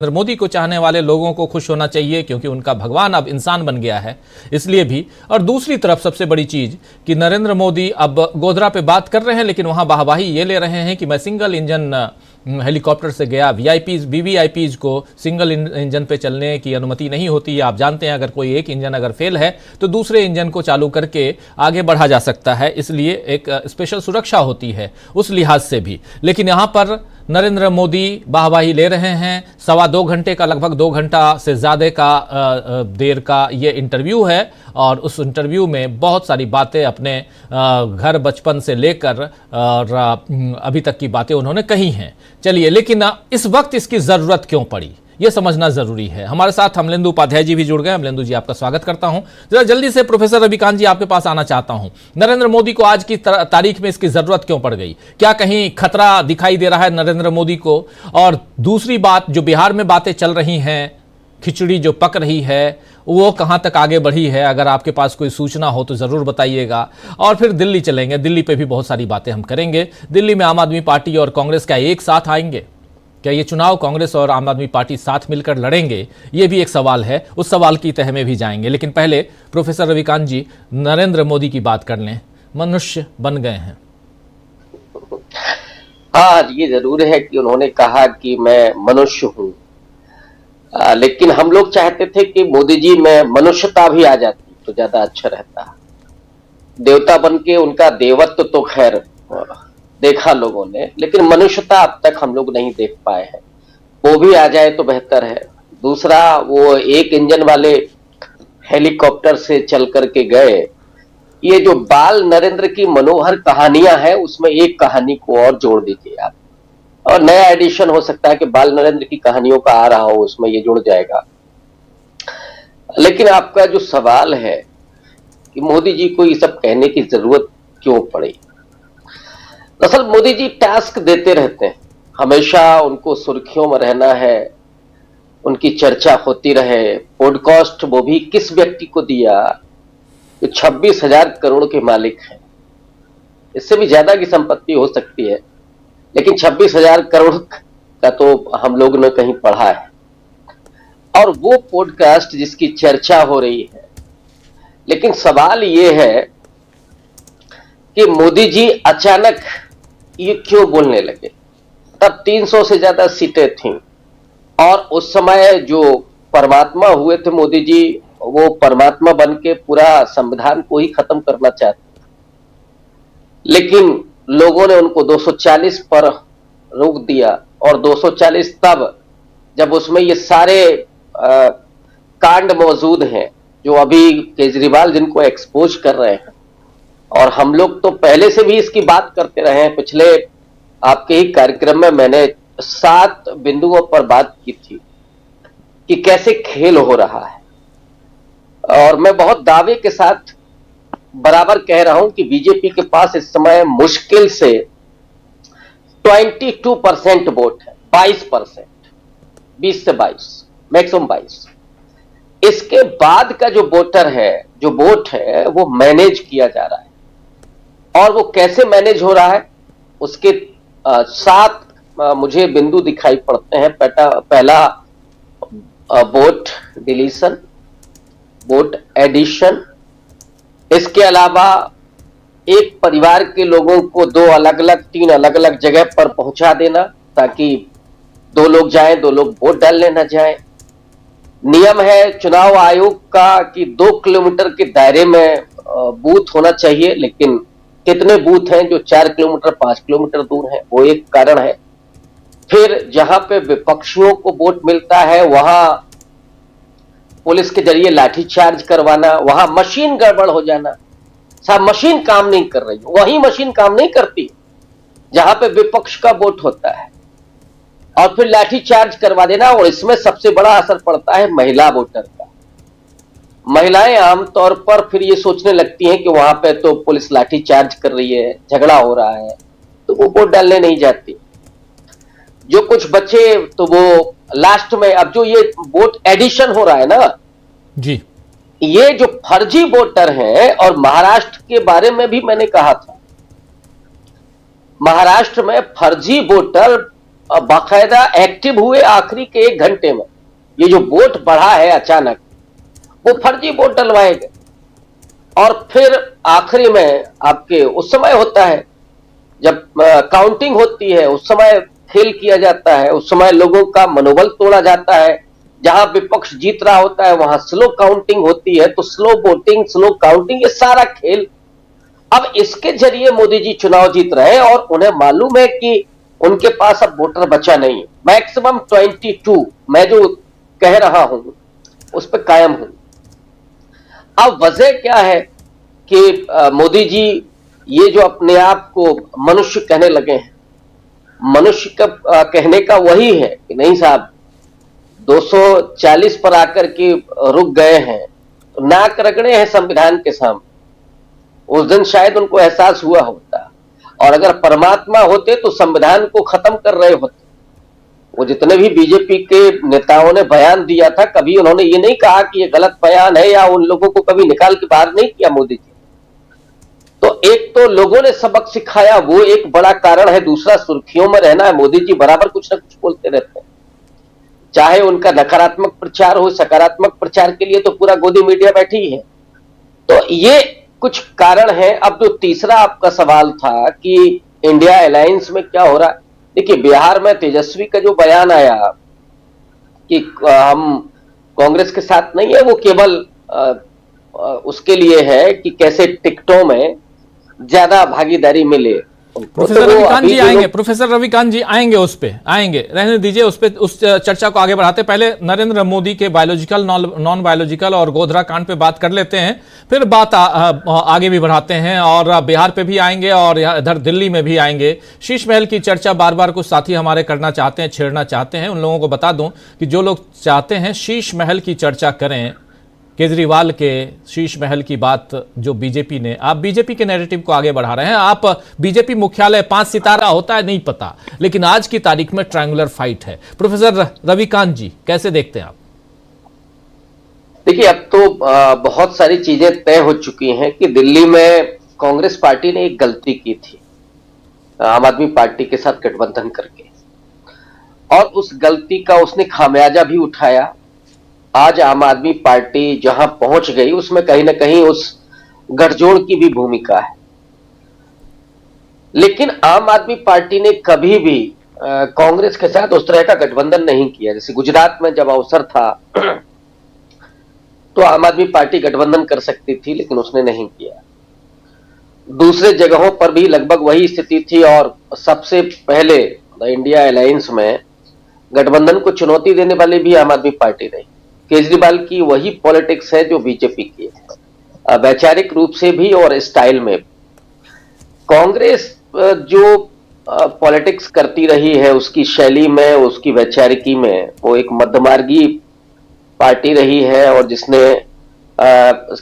नरेंद्र मोदी को चाहने वाले लोगों को खुश होना चाहिए क्योंकि उनका भगवान अब इंसान बन गया है, इसलिए भी। और दूसरी तरफ सबसे बड़ी चीज कि नरेंद्र मोदी अब गोधरा पे बात कर रहे हैं, लेकिन वहां वाहवाही ये ले रहे हैं कि मैं सिंगल इंजन हेलीकॉप्टर से गया। वीआईपीज वीवीआईपीज को सिंगल इंजन पे चलने की अनुमति नहीं होती है। आप जानते हैं अगर कोई एक इंजन अगर फेल है तो दूसरे इंजन को चालू करके आगे बढ़ा जा सकता है, इसलिए एक स्पेशल सुरक्षा होती है उस लिहाज से भी। लेकिन यहाँ पर नरेंद्र मोदी वाहवाही ले रहे हैं। 2.25 घंटे का, लगभग 2 घंटा से ज़्यादा का देर का ये इंटरव्यू है और उस इंटरव्यू में बहुत सारी बातें अपने घर बचपन से लेकर और अभी तक की बातें उन्होंने कही हैं। चलिए, लेकिन इस वक्त इसकी ज़रूरत क्यों पड़ी ये समझना जरूरी है। हमारे साथ अमलेंदु उपाध्याय जी भी जुड़ गए। अमलेंदु जी, आपका स्वागत करता हूं। जरा जल्दी से प्रोफेसर रविकांत जी आपके पास आना चाहता हूं। नरेंद्र मोदी को आज की तारीख में इसकी जरूरत क्यों पड़ गई? क्या कहीं खतरा दिखाई दे रहा है नरेंद्र मोदी को? और दूसरी बात, जो बिहार में बातें चल रही हैं, खिचड़ी जो पक रही है वो कहां तक आगे बढ़ी है? अगर आपके पास कोई सूचना हो तो जरूर बताइएगा। और फिर दिल्ली चलेंगे, दिल्ली पे भी बहुत सारी बातें हम करेंगे। दिल्ली में आम आदमी पार्टी और कांग्रेस क्या एक साथ आएंगे? क्या ये चुनाव कांग्रेस और आम आदमी पार्टी साथ मिलकर लड़ेंगे? ये भी एक सवाल है, उस सवाल की तह में भी जाएंगे। लेकिन पहले प्रोफेसर रविकांत जी, नरेंद्र मोदी की बात कर लें। मनुष्य बन गए हैं। हाँ, ये जरूर है कि उन्होंने कहा कि मैं मनुष्य हूं, लेकिन हम लोग चाहते थे कि मोदी जी में मनुष्यता भी आ जाती तो ज्यादा अच्छा रहता। देवता बन के उनका देवत्व तो खैर देखा लोगों ने, लेकिन मनुष्यता अब तक हम लोग नहीं देख पाए हैं। वो भी आ जाए तो बेहतर है। दूसरा, वो एक इंजन वाले हेलीकॉप्टर से चल करके गए। ये जो बाल नरेंद्र की मनोहर कहानियां हैं, उसमें एक कहानी को और जोड़ दीजिए आप, और नया एडिशन हो सकता है कि बाल नरेंद्र की कहानियों का आ रहा हो, उसमें ये जुड़ जाएगा। लेकिन आपका जो सवाल है कि मोदी जी को ये सब कहने की जरूरत क्यों पड़ी, दरअसल मोदी जी टास्क देते रहते हैं, हमेशा उनको सुर्खियों में रहना है, उनकी चर्चा होती रहे। पॉडकास्ट वो भी किस व्यक्ति को दिया? 26,000 करोड़ के मालिक हैं। इससे भी ज्यादा की संपत्ति हो सकती है, लेकिन 26,000 करोड़ का तो हम लोग ने कहीं पढ़ा है। और वो पॉडकास्ट जिसकी चर्चा हो रही है। लेकिन सवाल ये है कि मोदी जी अचानक ये क्यों बोलने लगे? तब 300 से ज्यादा सीटें थीं और उस समय जो परमात्मा हुए थे मोदी जी, वो परमात्मा बन के पूरा संविधान को ही खत्म करना चाहते, लेकिन लोगों ने उनको 240 पर रोक दिया। और 240 तब जब उसमें ये सारे कांड मौजूद हैं जो अभी केजरीवाल जिनको एक्सपोज कर रहे हैं। और हम लोग तो पहले से भी इसकी बात करते रहे हैं। पिछले आपके ही कार्यक्रम में मैंने 7 बिंदुओं पर बात की थी कि कैसे खेल हो रहा है। और मैं बहुत दावे के साथ बराबर कह रहा हूं कि बीजेपी के पास इस समय मुश्किल से 22% वोट है, 22%, 20 से 22, मैक्सिमम 22। इसके बाद का जो वोटर है, जो वोट है, वो मैनेज किया जा रहा है। और वो कैसे मैनेज हो रहा है, उसके 7 मुझे बिंदु दिखाई पड़ते हैं। पहला, वोट डिलीशन, वोट एडिशन। इसके अलावा एक परिवार के लोगों को 2 अलग अलग, 3 अलग अलग जगह पर पहुंचा देना, ताकि 2 लोग जाएं, 2 लोग वोट डालने न जाएं। नियम है चुनाव आयोग का कि 2 किलोमीटर के दायरे में बूथ होना चाहिए, लेकिन कितने बूथ हैं जो 4 किलोमीटर, 5 किलोमीटर दूर हैं, वो एक कारण है। फिर जहां पे विपक्षियों को वोट मिलता है वहां पुलिस के जरिए लाठीचार्ज करवाना, वहां मशीन गड़बड़ हो जाना। साहब, मशीन काम नहीं कर रही, वही मशीन काम नहीं करती जहां पे विपक्ष का वोट होता है, और फिर लाठीचार्ज करवा देना। और इसमें सबसे बड़ा असर पड़ता है महिला वोटर का। महिलाएं आमतौर पर फिर ये सोचने लगती हैं कि वहां पे तो पुलिस लाठीचार्ज कर रही है, झगड़ा हो रहा है, तो वो वोट डालने नहीं जाती। जो कुछ बचे तो वो लास्ट में, अब जो ये वोट एडिशन हो रहा है ना जी, ये जो फर्जी वोटर हैं, और महाराष्ट्र के बारे में भी मैंने कहा था, महाराष्ट्र में फर्जी वोटर बाकायदा एक्टिव हुए आखिरी के 1 घंटे में। ये जो वोट बढ़ा है अचानक, वो फर्जी वोट डलवाए गए। और फिर आखिरी में आपके उस समय होता है जब काउंटिंग होती है, उस समय खेल किया जाता है, उस समय लोगों का मनोबल तोड़ा जाता है। जहां विपक्ष जीत रहा होता है वहां स्लो काउंटिंग होती है, तो स्लो वोटिंग, स्लो काउंटिंग, ये सारा खेल। अब इसके जरिए मोदी जी चुनाव जीत रहे हैं और उन्हें मालूम है कि उनके पास अब वोटर बचा नहीं है। मैक्सिमम 22 मैं जो कह रहा हूं उस पर कायम हूं। अब वजह क्या है कि मोदी जी ये जो अपने आप को मनुष्य कहने लगे हैं, मनुष्य का कहने का वही है कि नहीं साहब 240 पर आकर के रुक गए हैं, नाक रगड़े हैं संविधान के सामने। उस दिन शायद उनको एहसास हुआ होता, और अगर परमात्मा होते तो संविधान को खत्म कर रहे होते। वो जितने भी बीजेपी के नेताओं ने बयान दिया था, कभी उन्होंने ये नहीं कहा कि ये गलत बयान है, या उन लोगों को कभी निकाल के बाहर नहीं किया मोदी जी। तो एक तो लोगों ने सबक सिखाया, वो एक बड़ा कारण है। दूसरा, सुर्खियों में रहना है। मोदी जी बराबर कुछ ना कुछ बोलते रहते हैं, चाहे उनका नकारात्मक प्रचार हो, सकारात्मक प्रचार के लिए तो पूरा गोदी मीडिया बैठी है। तो ये कुछ कारण है। अब जो तीसरा आपका सवाल था कि इंडिया अलायंस में क्या हो रहा है, देखिए बिहार में तेजस्वी का जो बयान आया कि हम कांग्रेस के साथ नहीं है, वो केवल उसके लिए है कि कैसे टिकटों में ज्यादा भागीदारी मिले। प्रोफेसर रविकांत जी आएंगे, प्रोफेसर रविकांत जी आएंगे, उस पे आएंगे, रहने दीजिए उस पे, उस चर्चा को आगे बढ़ाते। पहले नरेंद्र मोदी के बायोलॉजिकल नॉन बायोलॉजिकल और गोधरा कांड पे बात कर लेते हैं, फिर बात आगे भी बढ़ाते हैं और बिहार पे भी आएंगे और इधर दिल्ली में भी आएंगे। शीश महल की चर्चा बार बार कुछ साथी हमारे करना चाहते हैं, छेड़ना चाहते हैं। उन लोगों को बता दूं कि जो लोग चाहते हैं शीश महल की चर्चा करें, केजरीवाल के शीश महल की बात जो बीजेपी ने, आप बीजेपी के नैरेटिव को आगे बढ़ा रहे हैं। आप बीजेपी मुख्यालय 5 सितारा होता है नहीं पता, लेकिन आज की तारीख में ट्रायंगुलर फाइट है। प्रोफेसर रविकांत जी कैसे देखते हैं आप? देखिए, अब तो बहुत सारी चीजें तय हो चुकी हैं कि दिल्ली में कांग्रेस पार्टी ने एक गलती की थी आम आदमी पार्टी के साथ गठबंधन करके, और उस गलती का उसने खामियाजा भी उठाया। आज आम आदमी पार्टी जहां पहुंच गई उसमें कहीं ना कहीं उस गठजोड़ की भी भूमिका है। लेकिन आम आदमी पार्टी ने कभी भी कांग्रेस के साथ उस तरह का गठबंधन नहीं किया। जैसे गुजरात में जब अवसर था तो आम आदमी पार्टी गठबंधन कर सकती थी, लेकिन उसने नहीं किया। दूसरे जगहों पर भी लगभग वही स्थिति थी, और सबसे पहले इंडिया अलायंस में गठबंधन को चुनौती देने वाली भी आम आदमी पार्टी रही। केजरीवाल की वही पॉलिटिक्स है जो बीजेपी की है, वैचारिक रूप से भी और स्टाइल में भी। कांग्रेस जो पॉलिटिक्स करती रही है, उसकी शैली में, उसकी वैचारिकी में, वो एक मध्यमार्गी पार्टी रही है, और जिसने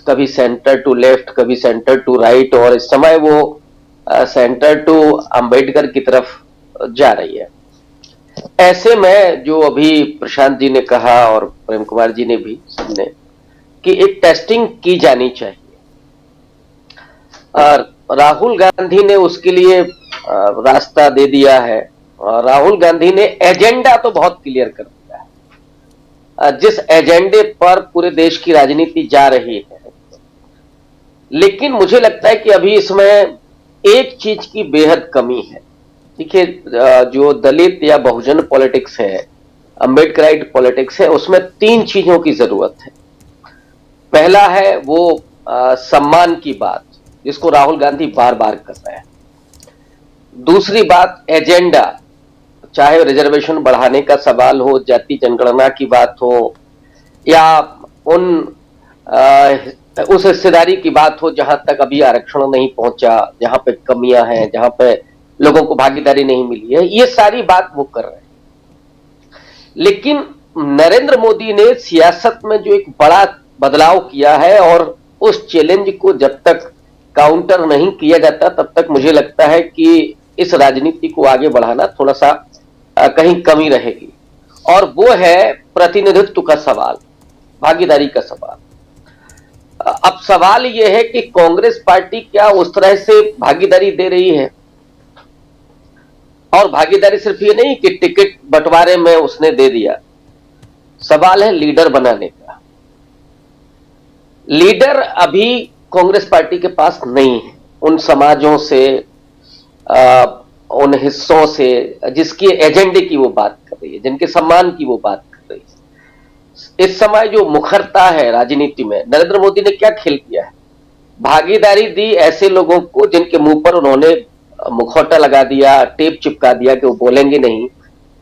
कभी सेंटर टू लेफ्ट, कभी सेंटर टू राइट, और इस समय वो सेंटर टू अंबेडकर की तरफ जा रही है। ऐसे में जो अभी प्रशांत जी ने कहा और प्रेम कुमार जी ने भी, सबने, कि एक टेस्टिंग की जानी चाहिए, और राहुल गांधी ने उसके लिए रास्ता दे दिया है। और राहुल गांधी ने एजेंडा तो बहुत क्लियर कर दिया है, जिस एजेंडे पर पूरे देश की राजनीति जा रही है। लेकिन मुझे लगता है कि अभी इसमें एक चीज की बेहद कमी है। देखिए, जो दलित या बहुजन पॉलिटिक्स है, अंबेडकराइट पॉलिटिक्स है, उसमें 3 चीजों की जरूरत है। पहला है वो सम्मान की बात, जिसको राहुल गांधी बार बार कर रहे हैं। दूसरी बात एजेंडा, चाहे रिजर्वेशन बढ़ाने का सवाल हो, जाति जनगणना की बात हो, या उस हिस्सेदारी की बात हो जहां तक अभी आरक्षण नहीं पहुंचा, जहां पे कमियां हैं, जहां पे लोगों को भागीदारी नहीं मिली है, ये सारी बात वो कर रहे हैं। लेकिन नरेंद्र मोदी ने सियासत में जो एक बड़ा बदलाव किया है, और उस चैलेंज को जब तक काउंटर नहीं किया जाता तब तक मुझे लगता है कि इस राजनीति को आगे बढ़ाना थोड़ा सा कहीं कमी रहेगी। और वो है प्रतिनिधित्व का सवाल, भागीदारी का सवाल। अब सवाल यह है कि कांग्रेस पार्टी क्या उस तरह से भागीदारी दे रही है, और भागीदारी सिर्फ ये नहीं कि टिकट बंटवारे में उसने दे दिया, सवाल है लीडर बनाने का। लीडर अभी कांग्रेस पार्टी के पास नहीं है, उन समाजों से, उन हिस्सों से जिसकी एजेंडे की वो बात कर रही है, जिनके सम्मान की वो बात कर रही है। इस समय जो मुखरता है राजनीति में, नरेंद्र मोदी ने क्या खेल किया है? भागीदारी दी ऐसे लोगों को जिनके मुंह पर उन्होंने मुखौटा लगा दिया, टेप चिपका दिया कि वो बोलेंगे नहीं।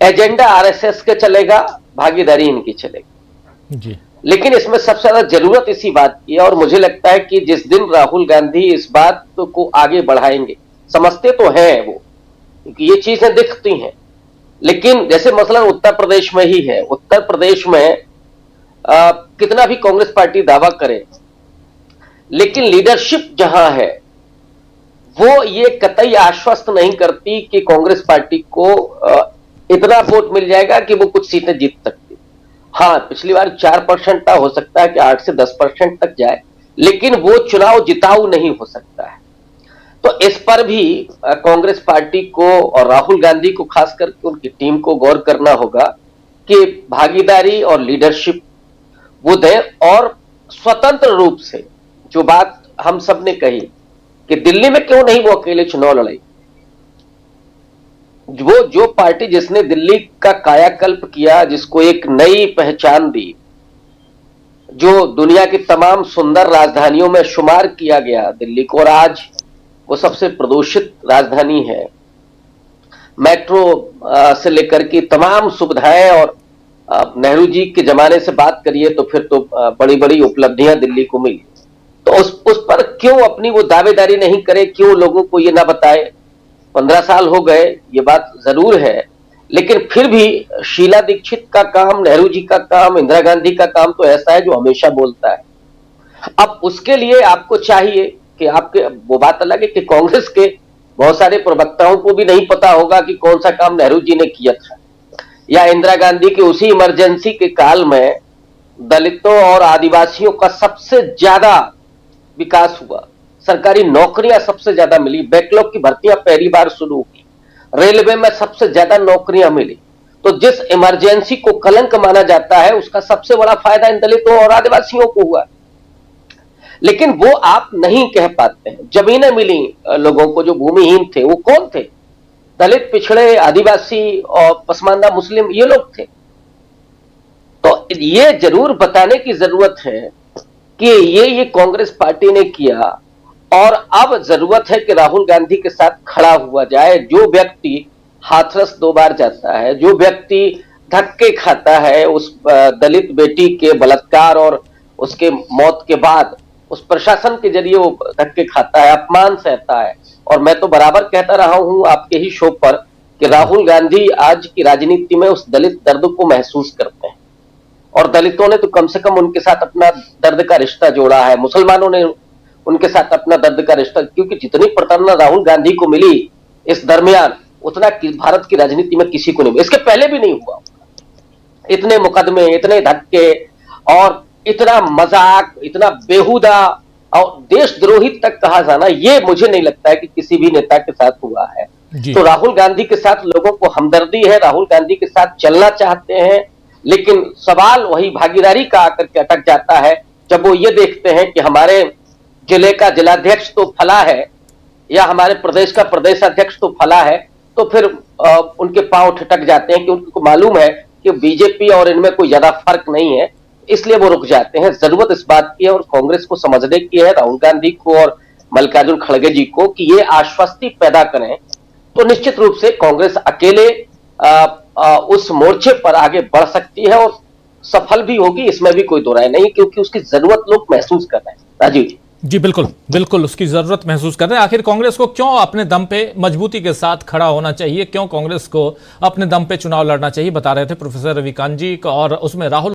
एजेंडा आरएसएस के चलेगा, भागीदारी इनकी चलेगी जी। लेकिन इसमें सबसे ज्यादा जरूरत इसी बात की है, और मुझे लगता है कि जिस दिन राहुल गांधी इस बात को आगे बढ़ाएंगे, समझते तो हैं वो, क्योंकि ये चीजें दिखती हैं, लेकिन जैसे मसलन उत्तर प्रदेश में ही है, उत्तर प्रदेश में कितना भी कांग्रेस पार्टी दावा करे, लेकिन लीडरशिप जहां है वो ये कतई आश्वस्त नहीं करती कि कांग्रेस पार्टी को इतना वोट मिल जाएगा कि वो कुछ सीटें जीत सकती। हाँ, पिछली बार 4% हो सकता है कि 8 से 10% तक जाए, लेकिन वो चुनाव जिताऊ नहीं हो सकता है। तो इस पर भी कांग्रेस पार्टी को और राहुल गांधी को, खास करके उनकी टीम को गौर करना होगा कि भागीदारी और लीडरशिप वो दें, और स्वतंत्र रूप से जो बात हम सब ने कही कि दिल्ली में क्यों नहीं वो अकेले चुनाव लड़ाई। वो जो पार्टी जिसने दिल्ली का कायाकल्प किया, जिसको एक नई पहचान दी, जो दुनिया की तमाम सुंदर राजधानियों में शुमार किया गया दिल्ली को, और आज वो सबसे प्रदूषित राजधानी है। मेट्रो से लेकर के तमाम सुविधाएं, और नेहरू जी के जमाने से बात करिए तो फिर तो बड़ी बड़ी उपलब्धियां दिल्ली को मिली। तो उस पर क्यों अपनी वो दावेदारी नहीं करे, क्यों लोगों को ये ना बताए? 15 साल हो गए, ये बात जरूर है, लेकिन फिर भी शीला दीक्षित का काम, नेहरू जी का काम, इंदिरा गांधी का काम तो ऐसा है जो हमेशा बोलता है। अब उसके लिए आपको चाहिए कि आपके, वो बात अलग है कि कांग्रेस के बहुत सारे प्रवक्ताओं को भी नहीं पता होगा कि कौन सा काम नेहरू जी ने किया था, या इंदिरा गांधी के उसी इमरजेंसी के काल में दलितों और आदिवासियों का सबसे ज्यादा विकास हुआ, सरकारी नौकरियां सबसे ज्यादा मिली, बैकलॉग की भर्तियां पहली बार शुरू हुई, रेलवे में सबसे ज्यादा नौकरियां मिली। तो जिस इमरजेंसी को कलंक माना जाता है, उसका सबसे बड़ा फायदा इन दलितों और आदिवासियों को हुआ, लेकिन वो आप नहीं कह पाते हैं। जमीनें मिली लोगों को जो भूमिहीन थे, वो कौन थे? दलित, पिछड़े, आदिवासी और पसमानदा मुस्लिम, ये लोग थे। तो ये जरूर बताने की जरूरत है कि ये कांग्रेस पार्टी ने किया, और अब जरूरत है कि राहुल गांधी के साथ खड़ा हुआ जाए। जो व्यक्ति हाथरस 2 बार जाता है, जो व्यक्ति धक्के खाता है, उस दलित बेटी के बलात्कार और उसके मौत के बाद उस प्रशासन के जरिए वो धक्के खाता है, अपमान सहता है। और मैं तो बराबर कहता रहा हूं आपके ही शो पर कि राहुल गांधी आज की राजनीति में उस दलित दर्द को महसूस करते हैं, और दलितों ने तो कम से कम उनके साथ अपना दर्द का रिश्ता जोड़ा है, मुसलमानों ने उनके साथ अपना दर्द का रिश्ता, क्योंकि जितनी प्रताड़ना राहुल गांधी को मिली इस दरमियान, उतना भारत की राजनीति में किसी को नहीं, इसके पहले भी नहीं हुआ। इतने मुकदमे, इतने धक्के, और इतना मजाक, इतना बेहुदा और देशद्रोही तक कहा जाना, ये मुझे नहीं लगता है कि किसी भी नेता के साथ हुआ है। तो राहुल गांधी के साथ लोगों को हमदर्दी है, राहुल गांधी के साथ चलना चाहते हैं, लेकिन सवाल वही भागीदारी का आकर के अटक जाता है जब वो ये देखते हैं कि हमारे जिले का जिलाध्यक्ष तो फला है, या हमारे प्रदेश का प्रदेश अध्यक्ष तो फला है, तो फिर उनके पांव ठिठक जाते हैं कि उनको मालूम है कि बीजेपी और इनमें कोई ज्यादा फर्क नहीं है, इसलिए वो रुक जाते हैं। जरूरत इस बात की है, और कांग्रेस को समझने की है, राहुल गांधी को और मल्लिकार्जुन खड़गे जी को, कि ये आश्वस्ति पैदा करें, तो निश्चित रूप से कांग्रेस अकेले उस मोर्चे पर आगे बढ़ सकती है, और सफल भी होगी, इसमें भी कोई दो राय नहीं, क्योंकि उसकी जरूरत लोग महसूस कर रहे हैं। राजीव जी। जी बिल्कुल बिल्कुल, उसकी जरूरत महसूस कर रहे हैं। आखिर कांग्रेस को क्यों अपने दम पे मजबूती के साथ खड़ा होना चाहिए, क्यों कांग्रेस को अपने दम पे चुनाव लड़ना चाहिए, बता रहे थे प्रोफेसर रविकांत जी, और उसमें राहुल